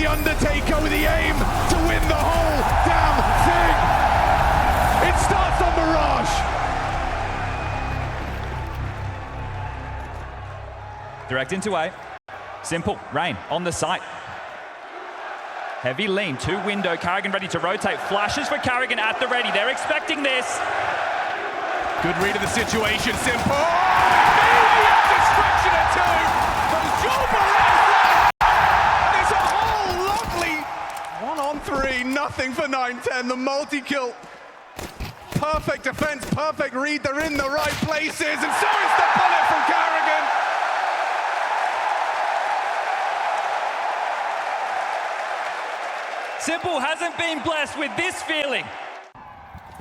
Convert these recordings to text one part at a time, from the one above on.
The Undertaker with the aim to win the whole damn thing. It starts on Mirage. Direct into A. Simple. Rain on the site. Heavy lean, 2 window. Carrigan ready to rotate. Flashes for Carrigan at the ready. They're expecting this. Good read of the situation. Simple. Immediate distraction at 2. From Joel. And it's a whole lovely 1-on-3. Nothing for 9-10. The multi-kill. Perfect defense, perfect read. They're in the right places. And so is the bullet from Carrigan. Simple hasn't been blessed with this feeling.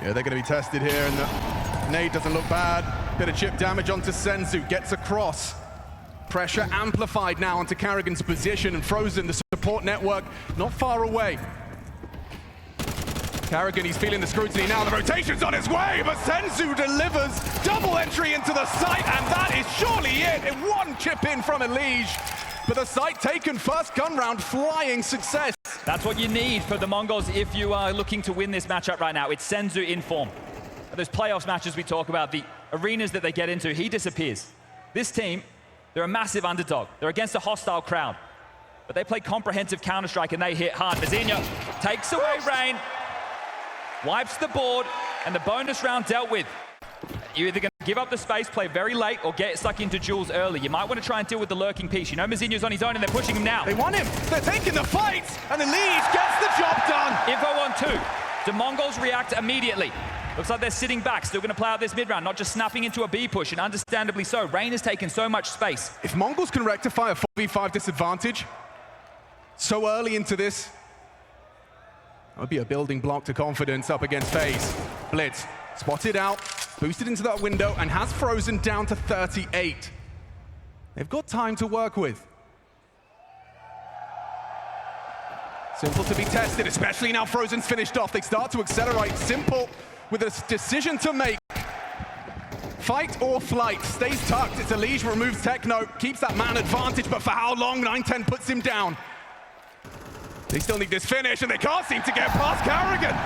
Yeah, they're going to be tested here, and the nade doesn't look bad. Bit of chip damage onto Senzu, gets across. Pressure amplified now onto Carrigan's position, and Frozen, the support network, not far away. Carrigan, he's feeling the scrutiny now. The rotation's on its way, but Senzu delivers double entry into the site, and that is surely it. One chip in from Elige, but the site taken, first gun round, flying success. That's what you need for the Mongols if you are looking to win this matchup right now. It's Senzu in form. Those playoffs matches we talk about, the arenas that they get into, he disappears. This team, they're a massive underdog. They're against a hostile crowd, but they play comprehensive Counter-Strike and they hit hard. Mazinha takes away Rain, wipes the board, and the bonus round dealt with. You're either going to give up the space, play very late, or get stuck into duels early. You might want to try and deal with the lurking piece. You know Mazinha's on his own and they're pushing him now. They want him. They're taking the fight, and Elige gets the job done. Info on 2. TheMongolz react immediately. Looks like they're sitting back, still going to play out this mid-round, not just snapping into a B push, and understandably so. Rain has taken so much space. If Mongols can rectify a 4v5 disadvantage so early into this, that would be a building block to confidence up against FaZe. Blitz, spotted out, boosted into that window, and has Frozen down to 38. They've got time to work with. Simple to be tested, especially now Frozen's finished off. They start to accelerate. Simple with a decision to make. Fight or flight, stays tucked. It's Elige, removes Techno, keeps that man advantage, but for how long? 9-10 puts him down. They still need this finish, and they can't seem to get past Carrigan.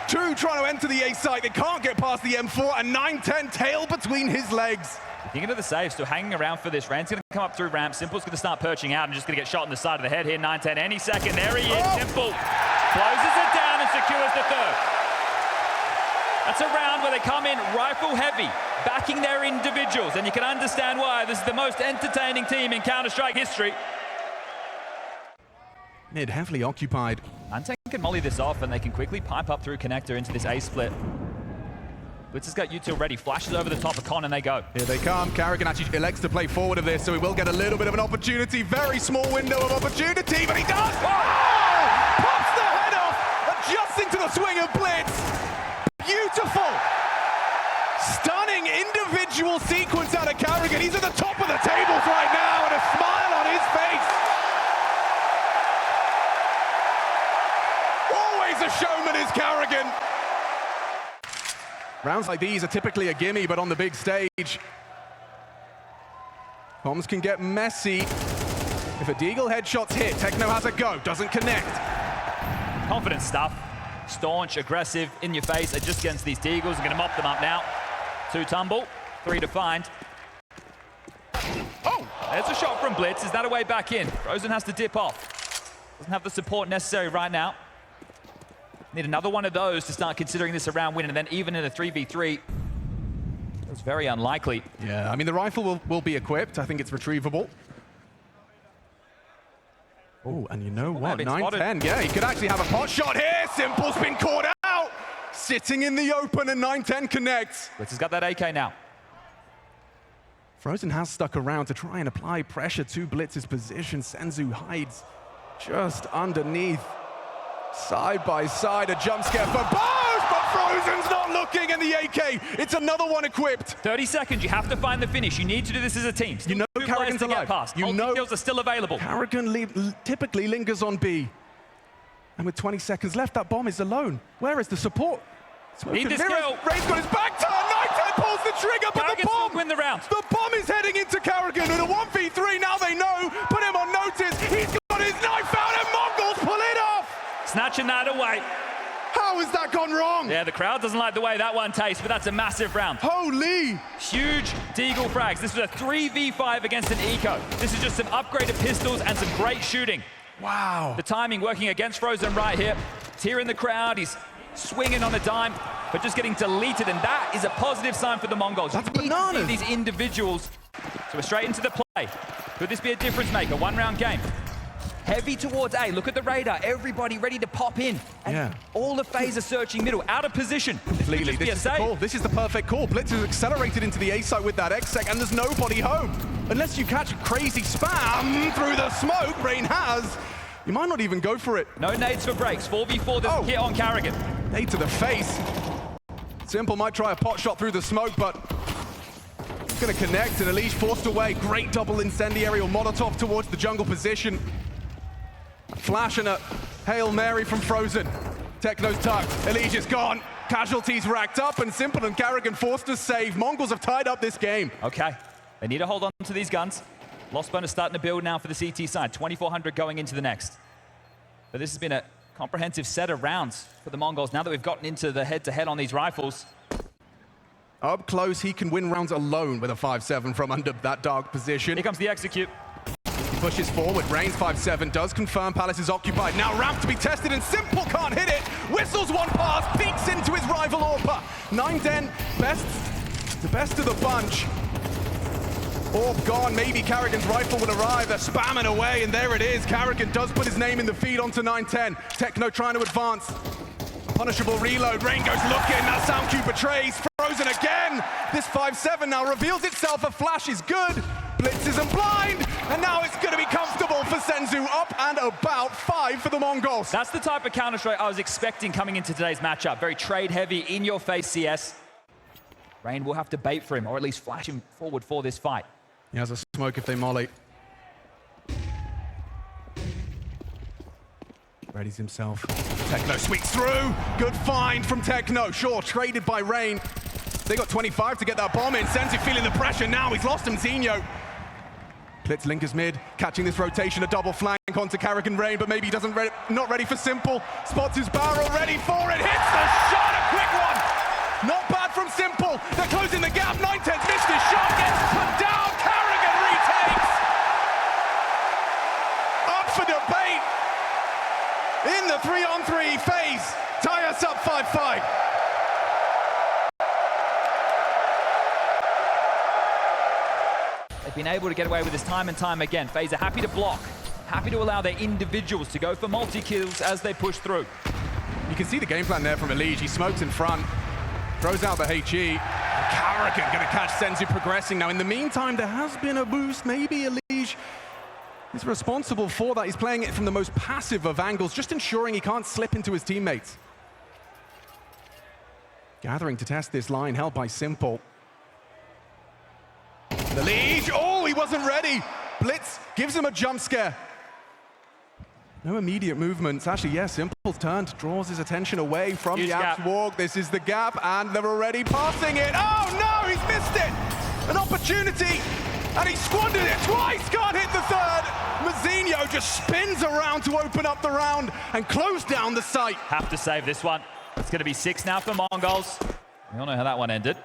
2 trying to enter the A site, they can't get past the M4, and 9-10 tail between his legs. Thinking of the save, still hanging around for this. Rain's going to come up through ramp. Simple's going to start perching out and just going to get shot in the side of the head here. 9-10 any second. There he is. Simple closes it down and secures the 3rd. That's a round where they come in rifle heavy, backing their individuals, and you can understand why. This is the most entertaining team in Counter-Strike history. Mid heavily occupied. 9-10 can molly this off, and they can quickly pipe up through connector into this A split. Blitz has got util ready, flashes over the top of Con, and they go. Here they come. Carrigan actually elects to play forward of this, so he will get a little bit of an opportunity. Very small window of opportunity, but he does! Oh! Pops the head off, adjusting to the swing of Blitz. Beautiful! Stunning individual sequence out of Carrigan. He's at the top of the tables right now, and a smile on his face. Always a showman is Carrigan. Rounds like these are typically a gimme, but on the big stage, comms can get messy. If a Deagle headshot's hit, Techno has a go, doesn't connect. Confident stuff. Staunch, aggressive, in your face, just against these Deagles. They're going to mop them up now. 2 tumble, 3 to find. Oh, there's a shot from Blitz. Is that a way back in? Frozen has to dip off. Doesn't have the support necessary right now. Need another one of those to start considering this a round win, and then even in a 3v3, it's very unlikely. Yeah, I mean, the rifle will be equipped. I think it's retrievable. Oh, and you know what? 9-10, yeah, he could actually have a pot shot here. Simple's been caught out. Sitting in the open, and 9-10 connects. Blitz has got that AK now. Frozen has stuck around to try and apply pressure to Blitz's position. Senzu hides just underneath. Side by side, a jump scare for both, but Frozen's not looking, and the AK, it's another one equipped. 30 seconds, you have to find the finish. You need to do this as a team. You know Carrigan's alive. You know kills are still available. Carrigan typically lingers on B. And with 20 seconds left, that bomb is alone. Where is the support? Need this kill. Ray's got his back turn, 9-10 pulls the trigger, but Carrigan the bomb win the round. The bomb is heading into Carrigan in a 1v3, now they know, put him on notice, he's got his knife out, and right away. How has that gone wrong? Yeah, the crowd doesn't like the way that one tastes, but that's a massive round. Holy! Huge Deagle frags. This was a 3v5 against an eco. This is just some upgraded pistols and some great shooting. Wow. The timing working against Frozen right here. He's here in the crowd. He's swinging on a dime, but just getting deleted, and that is a positive sign for the Mongols. That's you need to bananas. see these individuals. So we're straight into the play. Could this be a difference maker? One-round game. Heavy towards A. Look at the radar. Everybody ready to pop in. And all the FaZe are searching middle. Out of position. Completely. This is the call. This is the perfect call. Blitz is accelerated into the A site with that X-Sec, and there's nobody home. Unless you catch a crazy spam through the smoke, Rain has. You might not even go for it. No nades for breaks. 4v4, there's a hit on Carrigan. Nade to the face. Simple might try a pot shot through the smoke, but it's going to connect, and Elige forced away. Great double incendiary or Molotov towards the jungle position. Flash and a Hail Mary from Frozen. Techno's tucked. Elige is gone. Casualties racked up, and Simple and Carrigan forced to save. Mongols have tied up this game. Okay. They need to hold on to these guns. Lost bonus starting to build now for the CT side. 2,400 going into the next. But this has been a comprehensive set of rounds for the Mongols. Now that we've gotten into the head-to-head on these rifles. Up close, he can win rounds alone with a 5-7 from under that dark position. Here comes the execute. He pushes forward. Reigns 5-7 does confirm Palace is occupied. Now ramp to be tested, and Simple can't hit it. Whistles one pass, peeks into his rival Orpa. 9-10, the best of the bunch. Orb gone, maybe Carrigan's rifle will arrive. They're spamming away, and there it is. Carrigan does put his name in the feed onto 9-10. Techno trying to advance. Punishable reload. Rain goes looking. That sound cue betrays. Frozen again. This 5-7 now reveals itself. A flash is good. Blitz isn't blind. And now it's going to be comfortable for Senzu. Up and about 5 for the Mongols. That's the type of Counter-Strike I was expecting coming into today's matchup. Very trade-heavy, in-your-face CS. Rain will have to bait for him, or at least flash him forward for this fight. He has a smoke if they molly. Readies himself. Techno sweeps through. Good find from Techno. Sure, traded by Rain. They got 25 to get that bomb in. Senzu feeling the pressure now. He's lost him, Zinho. Blitz linkers mid, catching this rotation, a double flank onto Carrigan Rain, but maybe he doesn't not ready for Simple. Spots his barrel, ready for it. Hits the shot, a quick one. Not bad from Simple. They're closing the gap. 9-10's missed his shot, gets put down. Carrigan retakes. Up for debate. In the 3-on-3 phase. Tie us up 5-5. They've been able to get away with this time and time again. FaZe are happy to block, happy to allow their individuals to go for multi-kills as they push through. You can see the game plan there from Elige. He smokes in front, throws out the HE. Carrigan going to catch Senzu progressing. Now, in the meantime, there has been a boost. Maybe Elige is responsible for that. He's playing it from the most passive of angles, just ensuring he can't slip into his teammates. Gathering to test this line, held by Simple. Elige, oh, he wasn't ready. Blitz gives him a jump scare. No immediate movements. Actually, yeah, Simple's turned, draws his attention away from the Apps walk. This is the gap, and they're already passing it. Oh no, he's missed it. An opportunity, and he squandered it twice. Can't hit the third. Mazinho just spins around to open up the round and close down the site. Have to save this one. It's going to be 6 now for Mongols. We all know how that one ended.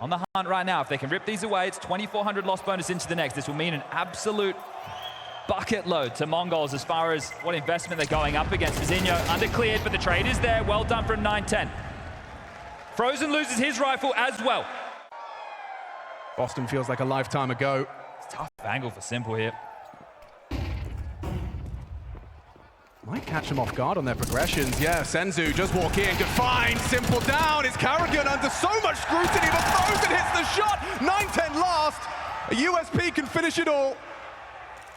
On the hunt right now. If they can rip these away, it's 2,400 lost bonus into the next. This will mean an absolute bucket load to Mongols as far as what investment they're going up against. Zinho undercleared, but the trade is there. Well done from 9-10. Frozen loses his rifle as well. Boston feels like a lifetime ago. It's a tough angle for Simple here. Might catch them off guard on their progressions. Yeah, Senzu just walk in. Good find. Simple down. It's Carrigan under so much scrutiny, but Frozen hits the shot. 9-10 last. A USP can finish it all.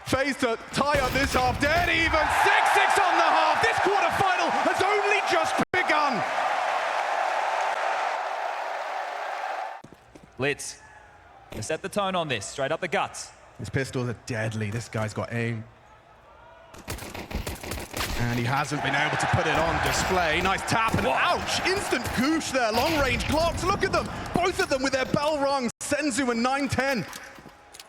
FaZe to tie up this half. Dead even. 6-6 on the half. This quarterfinal has only just begun. Blitz. To set the tone on this. Straight up the guts. His pistols are deadly. This guy's got aim. And he hasn't been able to put it on display. Nice tap and ouch! Instant goosh there. Long range Glocks. Look at them. Both of them with their bell rung. Senzu and 9-10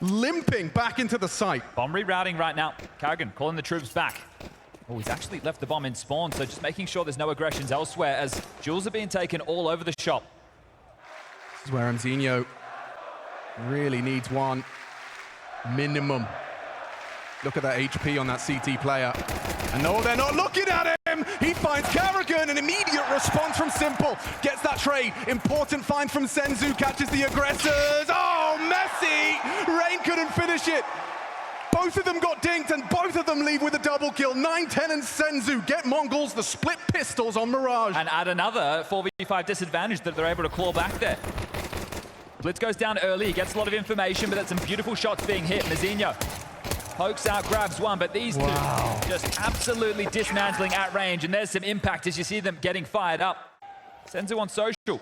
limping back into the site. Bomb rerouting right now. Carrigan calling the troops back. Oh, he's actually left the bomb in spawn, so just making sure there's no aggressions elsewhere as jewels are being taken all over the shop. This is where Mzinho really needs one minimum. Look at that HP on that CT player. And no, they're not looking at him. He finds Karrigan, an immediate response from Simple. Gets that trade. Important find from Senzu, catches the aggressors. Oh, Messi! Rain couldn't finish it. Both of them got dinked and both of them leave with a double kill. 9-10 and Senzu get Mongols the split pistols on Mirage. And add another 4v5 disadvantage that they're able to claw back there. Blitz goes down early, he gets a lot of information, but that's some beautiful shots being hit. Mzinho pokes out, grabs one, but these two just absolutely dismantling at range, and there's some impact as you see them getting fired up. Senzu on social.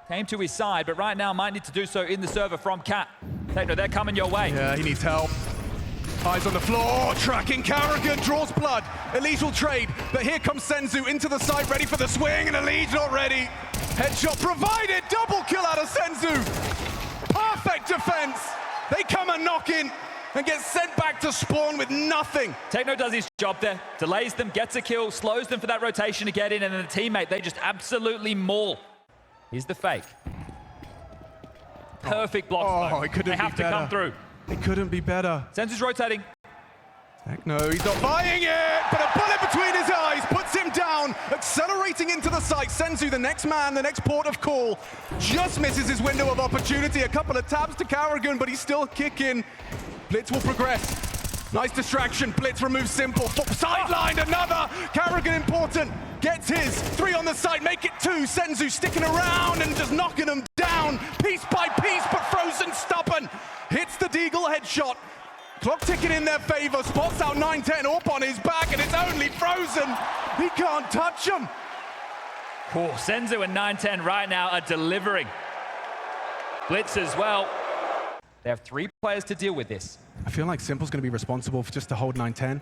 Came to his side, but right now might need to do so in the server from Cat. Techno, they're coming your way. Yeah, he needs help. Eyes on the floor, tracking Karrigan, draws blood. Elige will trade, but here comes Senzu into the side, ready for the swing, and Elige not ready. Headshot provided, double kill out of Senzu. Perfect defense. They come and knock in and get sent back to spawn with nothing. Techno does his job there, delays them, gets a kill, slows them for that rotation to get in, and then the teammate, they just absolutely maul. Here's the fake. Perfect block. Oh, it couldn't be better. They have to come through. It couldn't be better. Senzu's rotating. Techno, he's not buying it, but a bullet between his eyes puts him down, accelerating into the site. Senzu, the next man, the next port of call, just misses his window of opportunity. A couple of tabs to Karrigan, but he's still kicking. Blitz will progress. Nice distraction. Blitz removes Simple. Sidelined another. Karrigan important. Gets his. 3 on the side. Make it 2. Senzu sticking around and just knocking them down. Piece by piece, but Frozen stubborn. Hits the Deagle headshot. Clock ticking in their favor. Spots out 9-10 up on his back, and it's only Frozen. He can't touch him. Oh, Senzu and 9-10 right now are delivering. Blitz as well. They have 3 players to deal with this. I feel like Simple's going to be responsible for just to hold 9-10.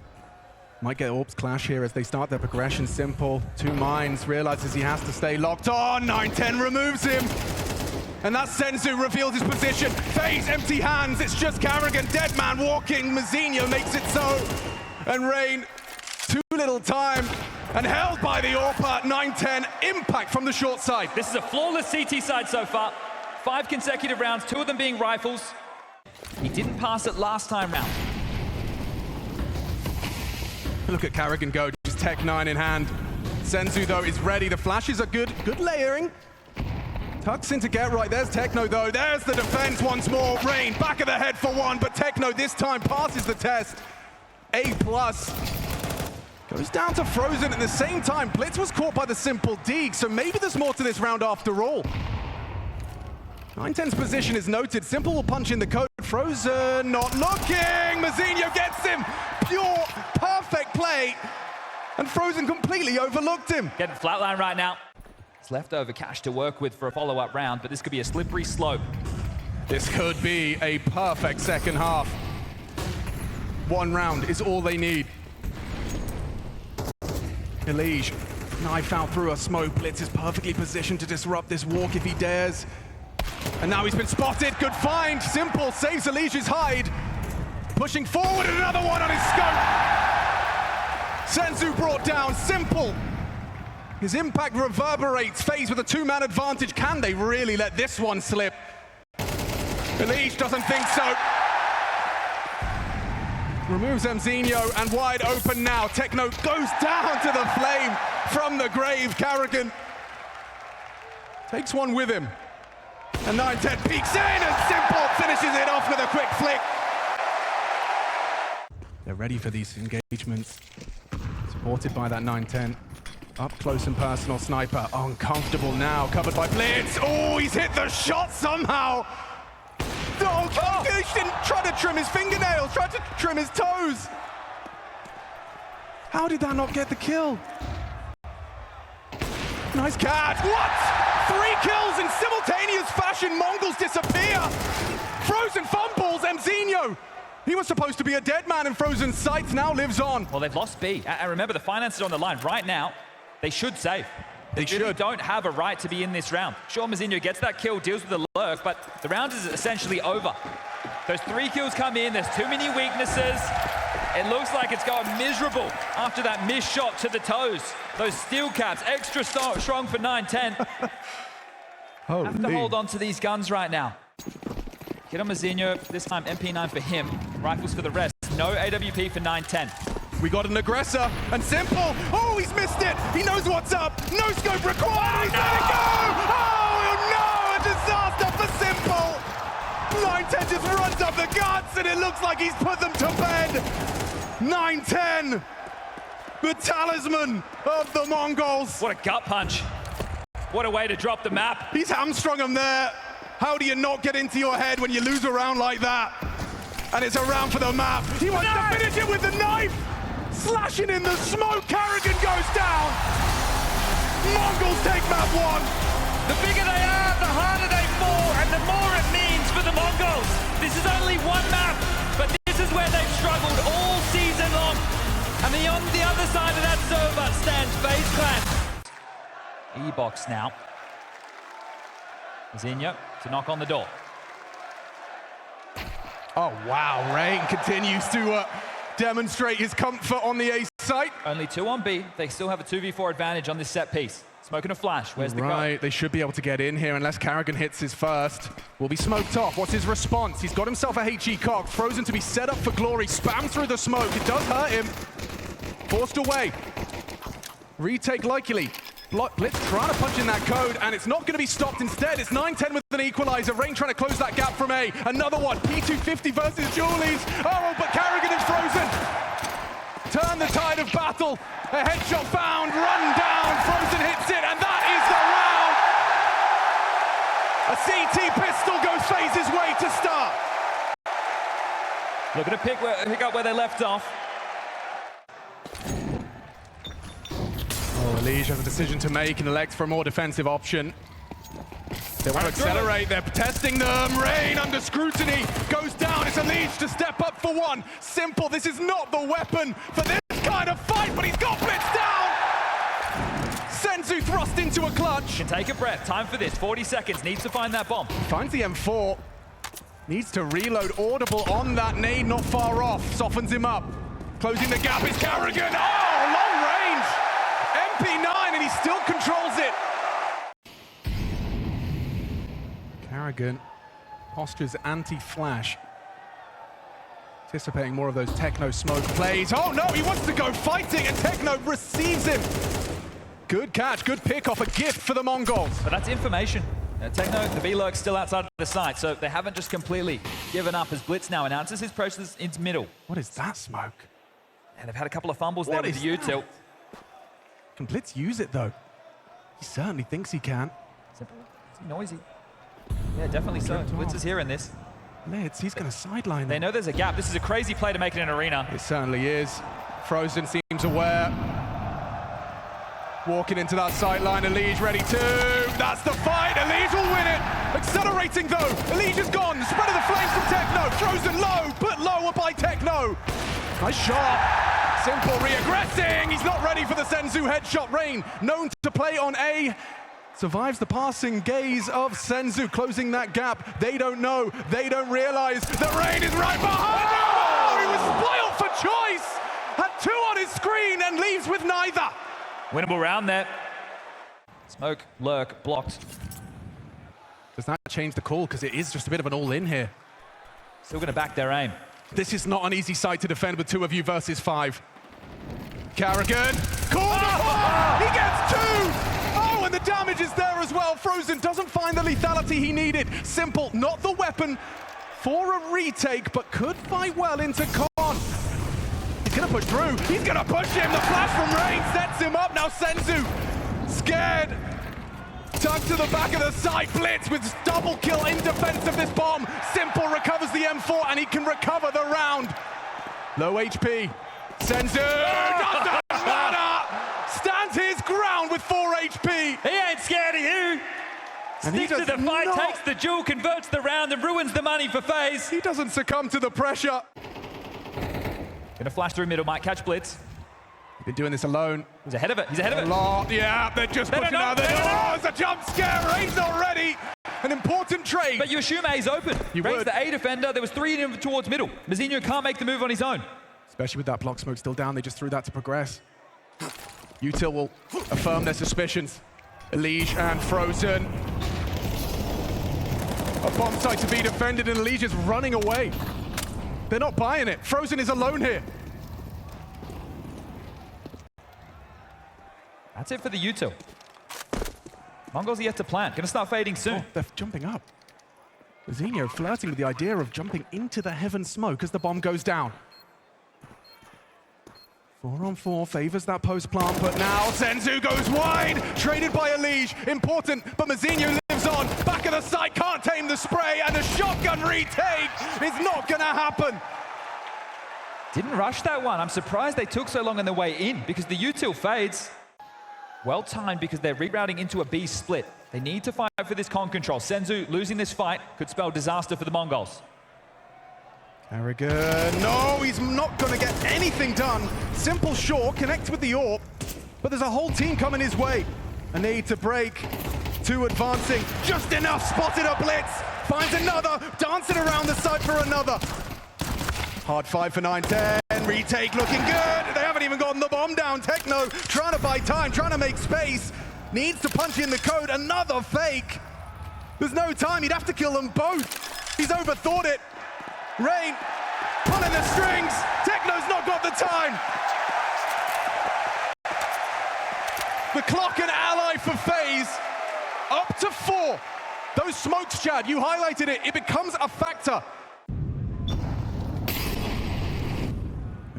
Might get Orbs clash here as they start their progression. Simple, 2 mines, realizes he has to stay locked on. 9-10 removes him. And that's Senzu reveals his position. FaZe, empty hands. It's just Karrigan, dead man walking. Mzinho makes it so. And Rain, too little time. And held by the AWP. 9-10, impact from the short side. This is a flawless CT side so far. 5 consecutive rounds, 2 of them being rifles. He didn't pass it last time round. Look at Karrigan go, just Tech 9 in hand. Senzu, though, is ready. The flashes are good layering. Tucks in to get right. There's Techno, though. There's the defense once more. Rain, back of the head for one, but Techno this time passes the test. A+. Goes down to Frozen at the same time. Blitz was caught by the Simple Deeg, so maybe there's more to this round after all. 9-10's position is noted. Simple will punch in the code. Frozen not looking. Mzinho gets him. Pure, perfect play. And Frozen completely overlooked him. Getting flatline right now. It's leftover cash to work with for a follow-up round, but this could be a slippery slope. This could be a perfect second half. 1 round is all they need. Elige, knife out through a smoke. Blitz is perfectly positioned to disrupt this walk if he dares. And now he's been spotted. Good find. Simple saves Elige's hide. Pushing forward, another one on his scope. Senzu brought down. Simple. His impact reverberates. FaZe with a 2-man advantage. Can they really let this one slip? Elige doesn't think so. Removes Mzinho and wide open now. Techno goes down to the flame from the grave. Karrigan takes one with him. And 9-10 peeks in and Simple finishes it off with a quick flick. They're ready for these engagements. Supported by that 9-10. Up close and personal sniper. Uncomfortable now, covered by Blitz. Oh, he's hit the shot somehow. Oh, he didn't try to trim his fingernails, tried to trim his toes. How did that not get the kill? Nice catch. What? 3 kills in simultaneous fashion. Mongols disappear. Frozen fumbles. Mzinho. He was supposed to be a dead man in Frozen's sights, now lives on. Well, they've lost B. And remember, the finances are on the line. Right now, they should save. They really don't have a right to be in this round. Sure, Mzinho gets that kill, deals with the lurk, but the round is essentially over. Those 3 kills come in. There's too many weaknesses. It looks like it's going miserable after that missed shot to the toes. Those steel caps, extra strong for 9-10. Have to hold on to these guns right now. Get on Mazinho, this time MP9 for him. Rifles for the rest. No AWP for 9-10. We got an aggressor, and Simple. Oh, he's missed it. He knows what's up. No scope required. He's let it go. Oh, no, a disaster for Simple. 9-10 just runs up the guts, and it looks like he's put them to bed. 9-10, the talisman of the Mongols. What a gut punch. What a way to drop the map. He's hamstrung him there. How do you not get into your head when you lose a round like that? And it's a round for the map. He wants to finish it with the knife. Slashing in the smoke, Carrigan goes down. Mongols take map 1. The bigger they are, the harder they fall, and the more it means for the Mongols. This is only one map, but this is where they've struggled all season long. And on the other side of that server stands FaZe Clan. E-box now. Mazinho to knock on the door. Oh, wow. Rain continues to demonstrate his comfort on the A site. Only 2 on B. They still have a 2v4 advantage on this set piece. Smoking a flash. Where's the Right, they should be able to get in here unless Carrigan hits his first. Will be smoked off. What's his response? He's got himself a HE cock. Frozen to be set up for glory. Spam through the smoke. It does hurt him. Forced away. Retake likely. Blitz trying to punch in that code, and it's not going to be stopped instead. It's 9-10 with an equalizer. Rain trying to close that gap from A. Another one. P250 versus Julies. Oh, but Carrigan is frozen. Turn the tide of battle. A headshot found. Run down. Frozen hits it, and that is the round. A CT pistol goes FaZe's way to start. Looking to pick up where they left off. Elige has a decision to make and elects for a more defensive option. They want to accelerate, they're testing them. Rain under scrutiny, goes down. It's Elige to step up for one. Simple, this is not the weapon for this kind of fight, but he's got Blitz down! Senzu thrust into a clutch. Can take a breath, time for this, 40 seconds, needs to find that bomb. Finds the M4, needs to reload. Audible on that nade, not far off, softens him up. Closing the gap is Carrigan, oh, long range! MP9, and he still controls it. Carrigan postures anti-flash. Anticipating more of those Techno smoke plays. Oh no, he wants to go fighting, and Techno receives him. Good catch, good pick off, a gift for the Mongols. But that's information. Techno, the V-Lurk's still outside of the site, so they haven't just completely given up as Blitz now announces his process into middle. What is that smoke? And they've had a couple of fumbles there with the U-tilt. Can Blitz use it though? He certainly thinks he can. Simple. Is he noisy? Yeah, definitely so. Blitz is here in this. Blitz, he's going to sideline them. They know there's a gap. This is a crazy play to make in an arena. It certainly is. Frozen seems aware. Walking into that sideline, Elige ready to. That's the fight. Elige will win it. Accelerating though. Elige is gone. Spread of the flames from Techno. Frozen low, put lower by Techno. Nice shot. Simple re-aggressing. He's not ready for the Senzu headshot. Rain, known to play on A, survives the passing gaze of Senzu, closing that gap. They don't know. They don't realize that Rain is right behind him. Oh, he was spoiled for choice. Had 2 on his screen and leaves with neither. Winnable round there. Smoke, lurk, blocked. Does that change the call? Because it is just a bit of an all-in here. Still going to back their aim. This is not an easy side to defend with 2 of you versus 5. Carrigan, corner! He gets 2! Oh, and the damage is there as well. Frozen doesn't find the lethality he needed. Simple, not the weapon for a retake, but could fight well into Con. He's gonna push through. He's gonna push him. The flash from Rain sets him up. Now Senzu, scared. Tucked to the back of the site. Blitz with double kill in defense of this bomb. Simple recovers the M4 and he can recover the round. Low HP. Senzu doesn't matter. Stands his ground with 4 HP. He ain't scared of you. Sticks to the fight, takes the jewel, converts the round and ruins the money for FaZe. He doesn't succumb to the pressure. Gonna flash through middle, might catch Blitz. Been doing this alone. He's ahead of it, he's ahead of it. A lot, yeah, they're just pushing out there. Oh, it's a jump scare, Rain's not ready. An important trade. But you assume A's open. Rain's the A defender, there was 3 in him towards middle. Mazinho can't make the move on his own. Especially with that block smoke still down, they just threw that to progress. Util will affirm their suspicions. Elige and Frozen. A bomb site to be defended, and Elige is running away. They're not buying it. Frozen is alone here. That's it for the Util. Mongols are yet to plant. Gonna start fading soon. Oh, they're jumping up. Zinho flirting with the idea of jumping into the heaven smoke as the bomb goes down. 4-on-4 favors that post plant, but now Senzu goes wide, traded by Elige. Important, but Mazinho lives on. Back of the site, can't tame the spray, and a shotgun retake is not gonna happen. Didn't rush that one. I'm surprised they took so long on their way in because the Util fades. Well timed because they're rerouting into a B split. They need to fight for this con control. Senzu losing this fight could spell disaster for the Mongols. Carrigan, no, he's not going to get anything done. Simple short, connects with the AWP, but there's a whole team coming his way. A need to break, two advancing, just enough, spotted a blitz, finds another, dancing around the side for another. Hard fight for 9-10, retake looking good. They haven't even gotten the bomb down. Techno trying to buy time, trying to make space. Needs to punch in the code, another fake. There's no time, he'd have to kill them both. He's overthought it. Rain, pulling the strings. Techno's not got the time. The clock and ally for FaZe, up to 4. Those smokes, Chad, you highlighted it. It becomes a factor.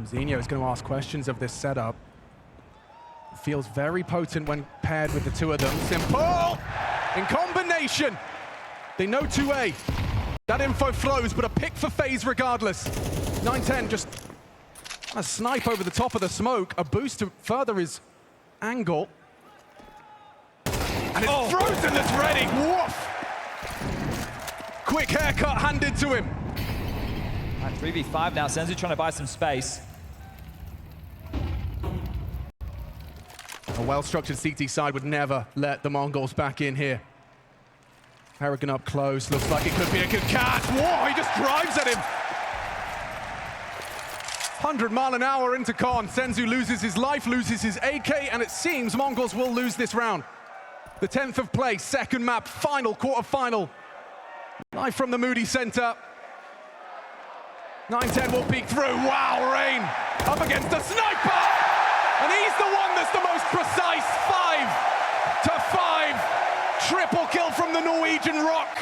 Zinho is going to ask questions of this setup. Feels very potent when paired with the two of them. Simple, in combination. They know 2A. That info flows, but a pick for FaZe regardless. 9-10 just a snipe over the top of the smoke. A boost to further his angle. And it's Frozen that's ready. Woof! Quick haircut handed to him. 3v5 now. Senzu trying to buy some space. A well-structured CT side would never let the Mongols back in here. Carrigan up close, looks like it could be a good catch. Whoa, he just drives at him. 100 mile an hour into con. Senzu loses his life, loses his AK, and it seems Mongols will lose this round. The 10th of play, second map, final, quarter-final. Live from the Moody Center. 9-10 will peek through. Wow, Rain up against a sniper! And he's the one that's the most precise. 5-5. Triple kill from the Norwegian Rock.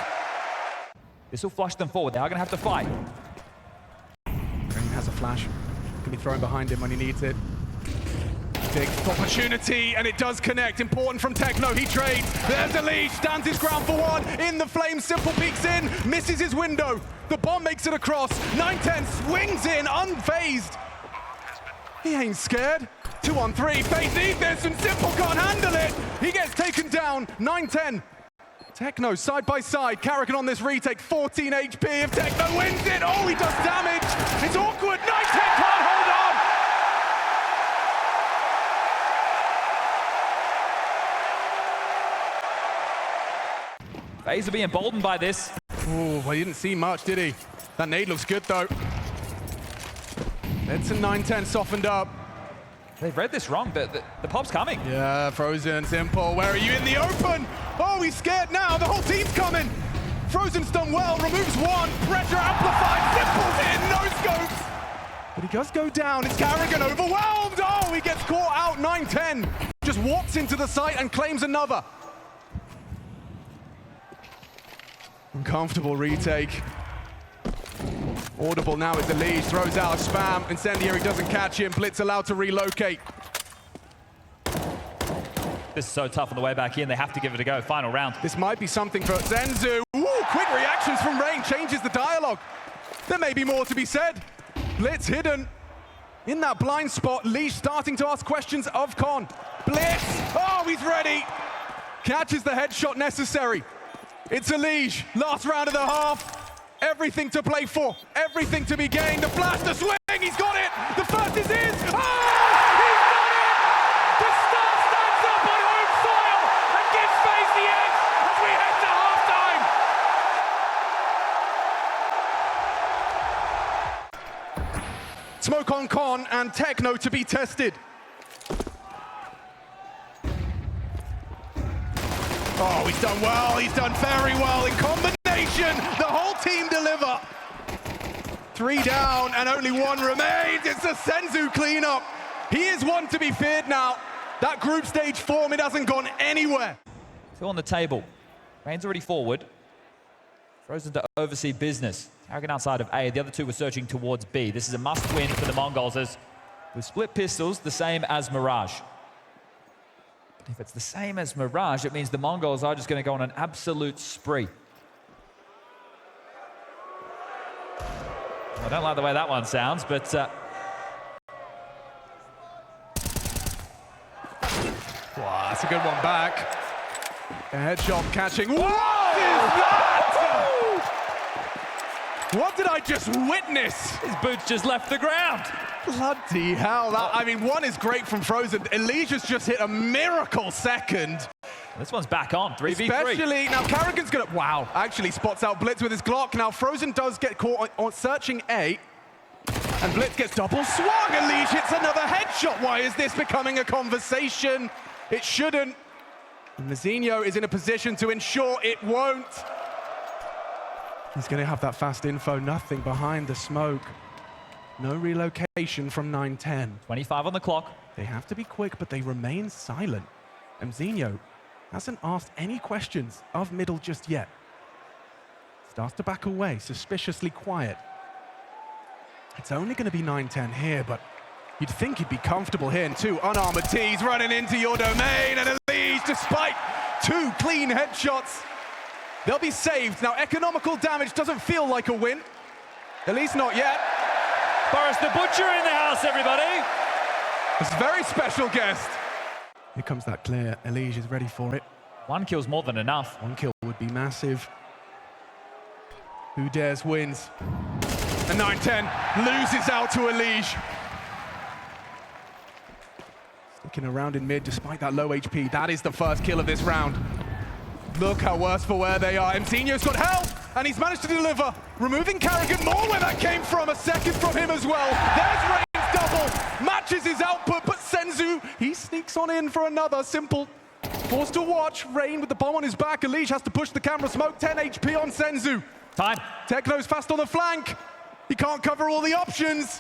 This will flush them forward. They are going to have to fight. Rain has a flash. Can be thrown behind him when he needs it. Big opportunity, and it does connect. Important from Techno. He trades. There's Elige. Stands his ground for one. In the flames. Simple peeks in. Misses his window. The bomb makes it across. 9-10 swings in, unfazed. He ain't scared. 2-on-3, FaZe need this, and Simple can't handle it. He gets taken down, 9-10. Techno side by side, Carrigan on this retake, 14 HP. If Techno wins it, oh, he does damage. It's awkward, 9-10 can't hold on. FaZe will be emboldened by this. Oh, well, he didn't see much, did he? That nade looks good, though. Edson 9-10 softened up. They've read this wrong. The pop's coming. Yeah, Frozen, Simple. Where are you in the open? Oh, he's scared now. The whole team's coming. Frozen's done well. Removes one. Pressure amplified. Simple's in. No scopes. But he does go down. It's Carrigan overwhelmed. Oh, he gets caught out. 9-10. Just walks into the site and claims another. Uncomfortable retake. Audible now is Elige, throws out a spam. Incendiary doesn't catch him. Blitz allowed to relocate. This is so tough on the way back in. They have to give it a go. Final round. This might be something for Senzu. Ooh, quick reactions from Rain. Changes the dialogue. There may be more to be said. Blitz hidden in that blind spot. Elige starting to ask questions of Con. Blitz. Oh, he's ready. Catches the headshot necessary. It's Elige. Last round of the half. Everything to play for, everything to be gained. The flash, the swing, he's got it. The first is his. Oh, he's got it. The star stands up on home soil and gives FaZe the edge as we head to halftime. Smoke on Con and Techno to be tested. Oh, he's done well. He's done very well in combination. The whole team deliver. 3 down and only 1 remains. It's a Senzu cleanup. He is one to be feared now. That group stage form, it hasn't gone anywhere. Still on the table. Rain's already forward. Frozen to oversee business. Karrigan outside of A. The other 2 were searching towards B. This is a must-win for the Mongols as with split pistols, the same as Mirage. But if it's the same as Mirage, it means the Mongols are just going to go on an absolute spree. I don't like the way that one sounds, but... Wow, that's a good one back. A headshot catching. What is that? What did I just witness? His boots just left the ground. Bloody hell. That, I mean, one is great from Frozen. Elijah's just hit a miracle second. This one's back on, 3v3. Especially, now Karrigan's gonna, wow, actually spots out Blitz with his Glock. Now Frozen does get caught on searching A. And Blitz gets double swung. Elige hits another headshot. Why is this becoming a conversation? It shouldn't. Mazinho is in a position to ensure it won't. He's going to have that fast info. Nothing behind the smoke. No relocation from 9-10. 25 on the clock. They have to be quick, but they remain silent. And Mazinho hasn't asked any questions of middle just yet. Starts to back away, suspiciously quiet. It's only going to be 9-10 here, but you'd think he'd be comfortable here. And 2 unarmored T's running into your domain. And Elige, despite 2 clean headshots, they'll be saved. Now, economical damage doesn't feel like a win. At least not yet. Boris the Butcher in the house, everybody. It's a very special guest. Here comes that clear. Elige is ready for it. 1 kill's more than enough. 1 kill would be massive. Who dares wins. And 9-10 loses out to Elige. Sticking around in mid despite that low HP. That is the first kill of this round. Look how worse for wear they are. Mzinho's got help, and he's managed to deliver. Removing Karrigan, more where that came from. A second from him as well. There's Rain's double. Matches his output, but Senzu, he sneaks on in for another. Simple. Forced to watch. Rain with the bomb on his back. Elige has to push the camera smoke. 10 HP on Senzu. Time. Techno's fast on the flank. He can't cover all the options.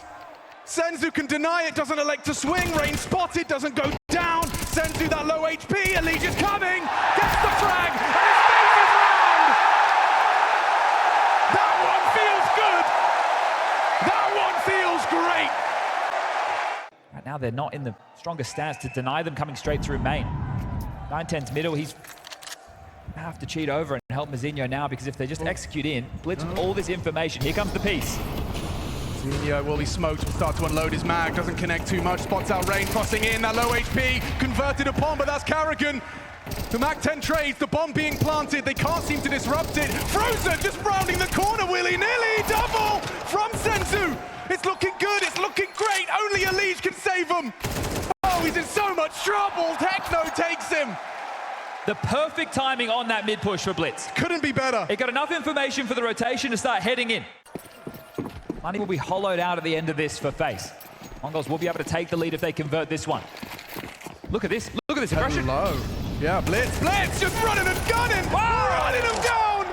Senzu can deny it, doesn't elect to swing. Rain spotted, doesn't go down. Senzu, that low HP. Elige is coming. Gets the frag. And his face is round. That one feels good. That one feels great. Right now, they're not in the strongest stance to deny them coming straight through main. 9-10's middle. He's have to cheat over and help Mazinho now, because if they just execute in, Blitz with all this information, here comes the piece. Mazinho will be smoked, will start to unload his mag, doesn't connect too much, spots out Rain crossing in, that low HP, converted upon, but that's Karrigan. The Mag 10 trades, the bomb being planted, they can't seem to disrupt it. Frozen just rounding the corner willy-nilly, double from Senzu. It's looking good, it's looking great, only Elige can save him. Oh, he's in so much trouble, Techno takes him. The perfect timing on that mid push for Blitz. Couldn't be better. It got enough information for the rotation to start heading in. Money will be hollowed out at the end of this for FaZe. Mongols will be able to take the lead if they convert this one. Look at this. Look at this aggression. Hello. Yeah, Blitz just running and gunning. Wow. Running him down.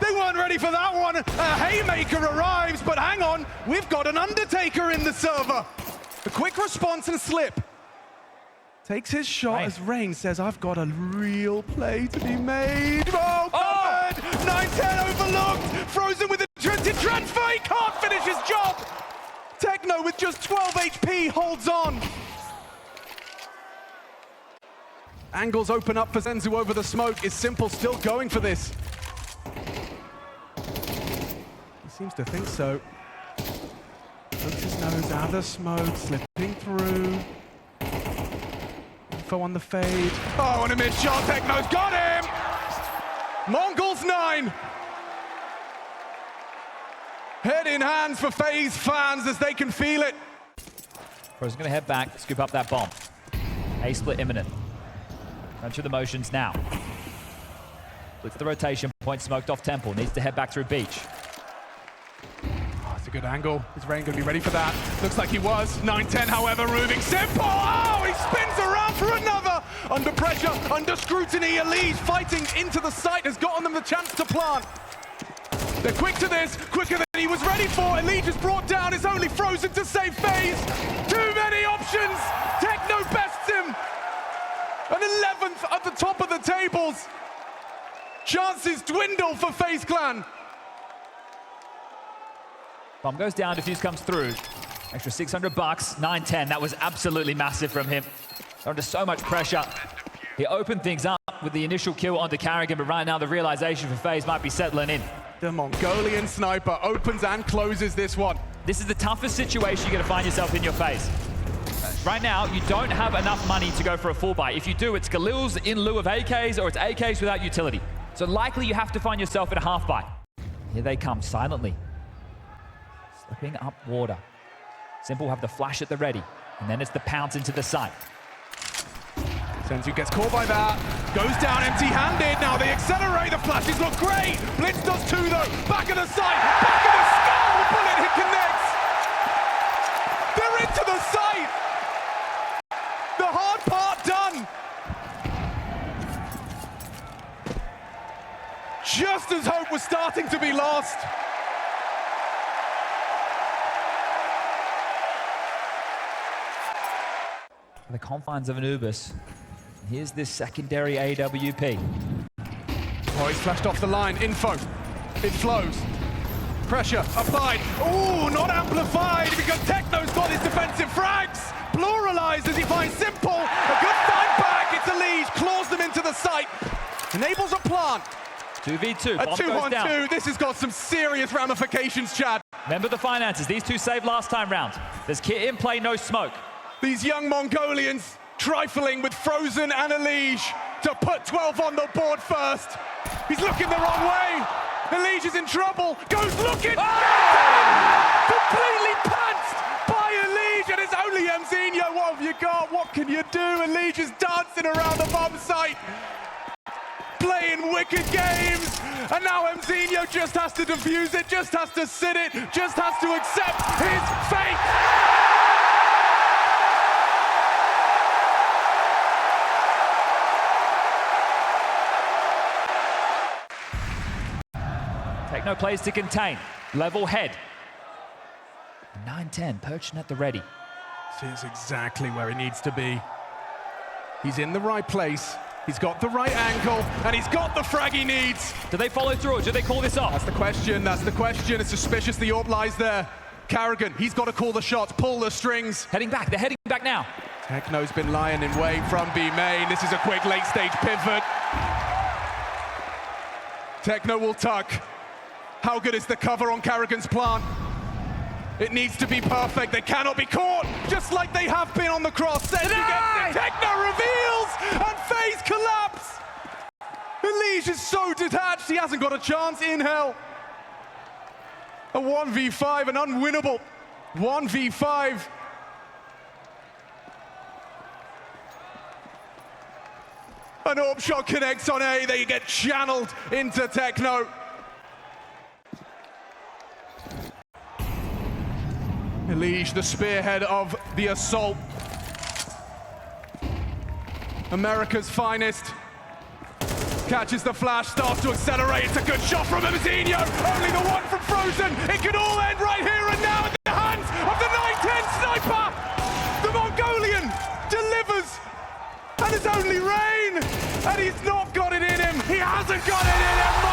They weren't ready for that one. A haymaker arrives, but hang on. We've got an Undertaker in the server. A quick response and slip. Takes his shot as Rain says, I've got a real play to be made. Oh, covered! 9-10 overlooked! Frozen with a transfer, he can't finish his job! Techno with just 12 HP holds on. Angles open up for Senzu over the smoke. Is Simple still going for this? He seems to think so. Pokes his nose out of the smoke, slipping through. Info on the fade. Oh, and a mid shot. Techno's got him! Mongols 9. Head in hands for FaZe fans as they can feel it. Frozen's going to head back, scoop up that bomb. A split imminent. Run through the motions now. Blitz the rotation point, smoked off Temple. Needs to head back through Beach. Oh, it's a good angle. Is Rain going to be ready for that? Looks like he was. 9-10, however, moving. Simple! Oh, he spins around for another! Under pressure, under scrutiny, Elise fighting into the site has gotten them the chance to plant. They're quick to this, quicker than he was ready for. Elite is brought down, it's only Frozen to save FaZe. Too many options! Techno bests him! An 11th at the top of the tables. Chances dwindle for FaZe Clan. Bomb goes down, defuse comes through. Extra $600, 9-10. That was absolutely massive from him. They're under so much pressure. He opened things up with the initial kill onto Carrigan, but right now the realization for FaZe might be settling in. The Mongolian sniper opens and closes this one. This is the toughest situation you're going to find yourself in your FaZe. Right now, you don't have enough money to go for a full buy. If you do, it's Galil's in lieu of AKs, or it's AKs without utility. So likely you have to find yourself in a half buy. Here they come, silently. Slipping up water. Simple have the flash at the ready, and then it's the pounce into the site. Senzu gets caught by that, goes down empty-handed. Now they accelerate, the flashes look great. Blitz does too though, back of the site, back of the skull, the bullet hit connects. They're into the site. The hard part done. Just as hope was starting to be lost. The confines of Anubis. Here's this secondary AWP. Oh, he's flashed off the line. Info. It flows. Pressure applied. Oh, not amplified because Techno's got his defensive frags. Pluralized as he finds Simple. A good find back. It's Elise. Claws them into the site. Enables a plant. 2v2. A 2-on-2. This has got some serious ramifications, Chad. Remember the finances. These two saved last time round. There's kit in play, no smoke. These young Mongolians trifling with Frozen and Elige to put 12 on the board first. He's looking the wrong way. Elige is in trouble. Goes looking. Oh! Completely pantsed by Elige, and it's only Mzinho. What have you got? What can you do? Elige is dancing around the bomb site, playing wicked games, and now Mzinho just has to defuse it, just has to sit it, just has to accept his fate. Techno plays to contain. Level head. 9-10, perching at the ready. This is exactly where he needs to be. He's in the right place. He's got the right angle, and he's got the frag he needs. Do they follow through, or do they call this off? That's the question, that's the question. It's suspicious the AWP lies there. Carrigan, he's got to call the shots, pull the strings. Heading back, they're heading back now. Techno's been lying in wait from B main. This is a quick late-stage pivot. Techno will tuck. How good is the cover on Carrigan's plant? It needs to be perfect. They cannot be caught, just like they have been on the cross. Techno reveals, and FaZe collapse. Elige is so detached, he hasn't got a chance in hell. A 1v5, an unwinnable 1v5. An AWP shot connects on A, they get channeled into Techno. Elige, the spearhead of the assault. America's finest. Catches the flash, starts to accelerate. It's a good shot from Mzinho. Only the one from Frozen. It could all end right here and now in the hands of the 9-10 sniper. The Mongolian delivers. And it's only Rain. And he's not got it in him. He hasn't got it in him.